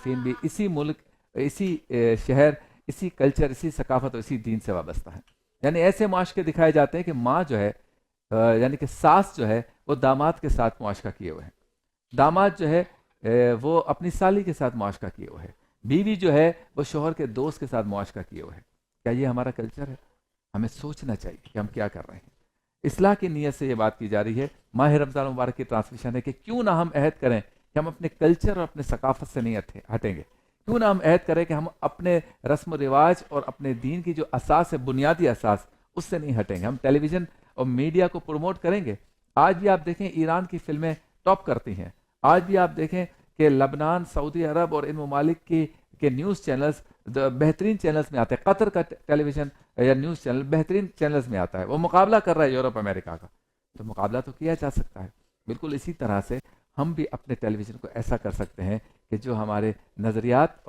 Fan بھی اسی ملک، اسی شہر، اسی کلچر، اسی ثقافت اور اسی دین سے وابستہ ہے. یعنی ایسے معاشقے دکھائے جاتے ہیں کہ ماں جو ہے یعنی کہ ساس جو ہے وہ داماد کے ساتھ معاشقہ کیے ہوئے ہیں، داماد جو ہے وہ اپنی سالی کے ساتھ معاشقہ کیے ہوئے ہے، بیوی جو ہے وہ شوہر کے دوست کے ساتھ معاشقہ کیے ہوئے ہے. کیا یہ ہمارا کلچر ہے؟ ہمیں سوچنا چاہیے کہ ہم کیا کر رہے ہیں. اصلاح کی نیت سے یہ بات کی جا رہی ہے. ماہ رمضان مبارک کی ٹرانسمیشن ہے کہ کیوں نہ ہم عہد کریں کہ ہم اپنے کلچر اور اپنے ثقافت سے نہیں ہٹیں گے. کیوں نہ ہم عہد کریں کہ ہم اپنے رسم و رواج اور اپنے دین کی جو اساس ہے، بنیادی اساس، اس سے نہیں ہٹیں گے. ہم ٹیلی ویژن اور میڈیا کو پروموٹ کریں گے. آج بھی آپ دیکھیں ایران کی فلمیں ٹاپ کرتی ہیں. آج بھی آپ دیکھیں کہ لبنان، سعودی عرب اور ان ممالک کے نیوز چینلز بہترین چینلز میں آتے ہیں. قطر کا ٹیلی ویژن یا نیوز چینل بہترین چینلز میں آتا ہے. وہ مقابلہ کر رہا ہے یورپ امریکہ کا. تو مقابلہ تو کیا جا سکتا ہے. بالکل اسی طرح سے ہم بھی اپنے ٹیلی ویژن کو ایسا کر سکتے ہیں کہ جو ہمارے نظریات